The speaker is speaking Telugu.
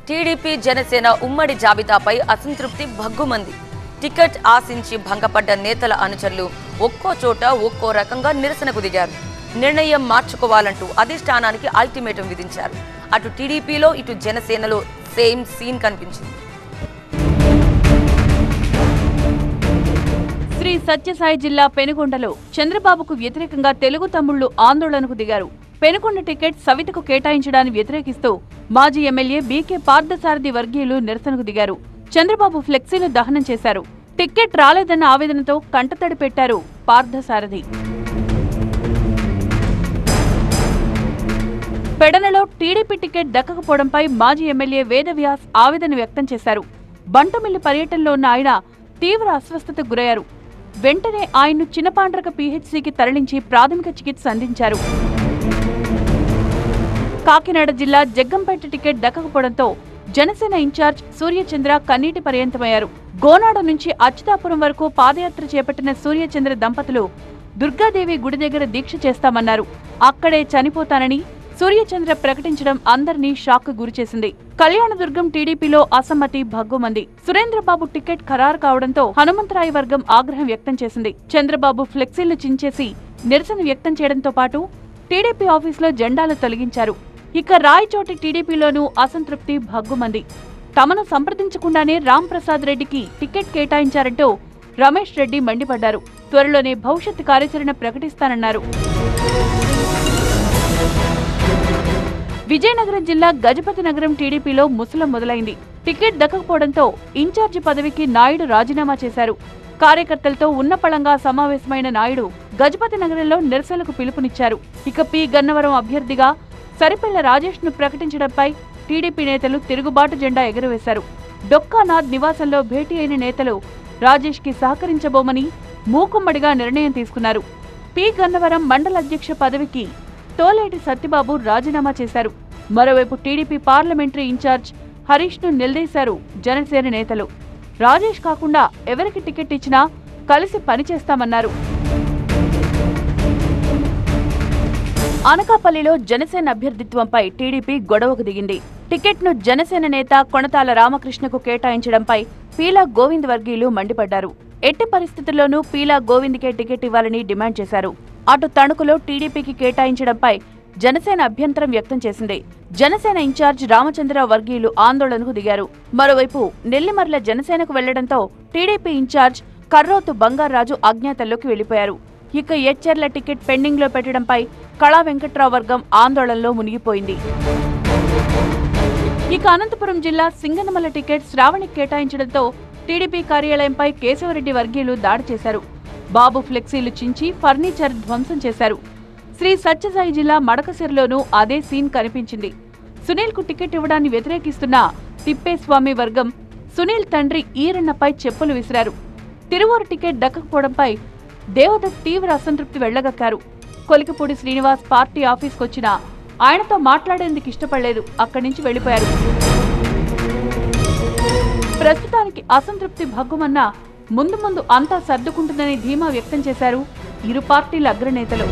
టీడీపీ జనసేన ఉమ్మడి జాబితాపై అసంతృప్తి భగ్గుమంది. టికెట్ ఆశించి భంగపడ్డ నేతల అనుచరులు ఒక్కో చోట ఒక్కో రకంగా నిరసనకు దిగారు. నిర్ణయం మార్చుకోవాలంటూ అధిష్టానానికి అల్టిమేటం విధించారు. అటు టీడీపీలో ఇటు జనసేనలో సేమ్ సీన్ కనిపించింది. శ్రీ సత్యసాయి జిల్లా పెనుగొండలో చంద్రబాబుకు వ్యతిరేకంగా తెలుగు తమ్ముళ్లు ఆందోళనకు దిగారు. పెనుగొండ టికెట్ సవితకు కేటాయించడాన్ని వ్యతిరేకిస్తూ మాజీ ఎమ్మెల్యే బీకే పార్థసారథి వర్గీయులు నిరసనకు దిగారు. చంద్రబాబు ఫ్లెక్సీలు దహనం చేశారు. టికెట్ రాలేదన్న ఆవేదనతో కంటతడి పెట్టారు పార్థసారథి. పెడనలో టీడీపీ టికెట్ దక్కకపోవడంపై మాజీ ఎమ్మెల్యే వేదవ్యాస్ ఆవేదన వ్యక్తం చేశారు. బంటుమిల్లి పర్యటనలో ఉన్న ఆయన తీవ్ర అస్వస్థతకు గురయ్యారు. వెంటనే ఆయన్ను చిన్నపాండ్రక పీహెచ్సీకి తరలించి ప్రాథమిక చికిత్స అందించారు. కాకినాడ జిల్లా జగ్గంపేట టికెట్ దక్కకపోవడంతో జనసేన ఇన్ఛార్జ్ సూర్యచంద్ర కన్నీటి పర్యంతమయ్యారు. గోనాడ నుంచి అచ్యుతాపురం వరకు పాదయాత్ర చేపట్టిన సూర్యచంద్ర దంపతులు దుర్గాదేవి గుడి దగ్గర దీక్ష చేస్తామన్నారు. అక్కడే చనిపోతానని సూర్యచంద్ర ప్రకటించడం అందరినీ షాక్ గురిచేసింది. కళ్యాణదుర్గం టీడీపీలో అసమ్మతి భగ్గుమంది. సురేంద్రబాబు టికెట్ ఖరారు కావడంతో హనుమంతరాయ వర్గం ఆగ్రహం వ్యక్తం చేసింది. చంద్రబాబు ఫ్లెక్సీలు చించేసి నిరసన వ్యక్తం చేయడంతో పాటు టీడీపీ ఆఫీసులో జెండాలు తొలగించారు. ఇక రాయచోటి టీడీపీలోనూ అసంతృప్తి భగ్గుమంది. తమను సంప్రదించకుండానే రాంప్రసాద్ రెడ్డికి టికెట్ కేటాయించారంటూ రమేష్ రెడ్డి మండిపడ్డారు. త్వరలోనే భవిష్యత్ కార్యాచరణ ప్రకటిస్తానన్నారు. విజయనగరం జిల్లా గజపతి నగరం టీడీపీలో ముసలం మొదలైంది. టికెట్ దక్కకపోవడంతో ఇన్ఛార్జి పదవికి నాయుడు రాజీనామా చేశారు. కార్యకర్తలతో ఉన్నపళంగా సమావేశమైన నాయుడు గజపతి నగరంలో నిరసనలకు పిలుపునిచ్చారు. ఇక పి గన్నవరం అభ్యర్థిగా సరిపిళ్ల రాజేష్ ను ప్రకటించడంపై టీడీపీ నేతలు తిరుగుబాటు జెండా ఎగురవేశారు. డొక్కానాథ్ నివాసంలో భేటీ అయిన నేతలు రాజేష్ కి సహకరించబోమని మూకుమ్మడిగా నిర్ణయం తీసుకున్నారు. పి గన్నవరం మండల అధ్యక్ష పదవికి తోలేటి సత్యబాబు రాజీనామా చేశారు. మరోవైపు టీడీపీ పార్లమెంటరీ ఇన్ఛార్జ్ హరీష్ ను నిలదీశారు జనసేన నేతలు. రాజేష్ కాకుండా ఎవరికి టికెట్ ఇచ్చినా కలిసి పనిచేస్తామన్నారు. అనకాపల్లిలో జనసేన అభ్యర్థిత్వంపై టీడీపీ గొడవకు దిగింది. టికెట్ను జనసేన నేత కొణతాల రామకృష్ణకు కేటాయించడంపై పీలా గోవింద్ వర్గీయులు మండిపడ్డారు. ఎట్టి పరిస్థితుల్లోనూ పీలా గోవింద్కే టికెట్ ఇవ్వాలని డిమాండ్ చేశారు. అటు తణుకులో టీడీపీకి కేటాయించడంపై జనసేన అభ్యంతరం వ్యక్తం చేసింది. జనసేన ఇన్ఛార్జ్ రామచంద్ర వర్గీయులు ఆందోళనకు దిగారు. మరోవైపు నెల్లిమర్ల జనసేనకు వెళ్లడంతో టీడీపీ ఇన్ఛార్జ్ కర్రోతు బంగారాజు అజ్ఞాతంలోకి వెళ్లిపోయారు. ఇక ఎచ్చెర్ల టికెట్ పెండింగ్ లో పెట్టడంపై కళా వెంకట్రావు వర్గం ఆందోళనలో మునిగిపోయింది. ఇక అనంతపురం జిల్లా సింగనమల టికెట్ శ్రావణికి కేటాయించడంతో టీడీపీ కార్యాలయంపై కేశవరెడ్డి వర్గీయులు దాడి చేశారు. బాబు ఫ్లెక్సీలు చించి ఫర్నిచర్ ధ్వంసం చేశారు. శ్రీ సత్యసాయి జిల్లా మడకసిరిలోనూ అదే సీన్ కనిపించింది. సునీల్ కు టికెట్ ఇవ్వడాన్ని వ్యతిరేకిస్తున్న తిప్పేస్వామి వర్గం సునీల్ తండ్రి ఈరన్నపై చెప్పులు విసిరారు. తిరువూరు టికెట్ దక్కకపోవడంపై దేవదత్ తీవ్ర అసంతృప్తి వెళ్లగక్కారు. కొలికపూడి శ్రీనివాస్ పార్టీ ఆఫీస్కొచ్చినా ఆయనతో మాట్లాడేందుకు ఇష్టపడలేదు. అక్కడి నుంచి వెళ్లిపోయారు. ప్రస్తుతానికి అసంతృప్తి భగ్గుమన్నా ముందు ముందు అంతా సర్దుకుంటుందని ధీమా వ్యక్తం చేశారు ఇరు పార్టీల అగ్రనేతలు.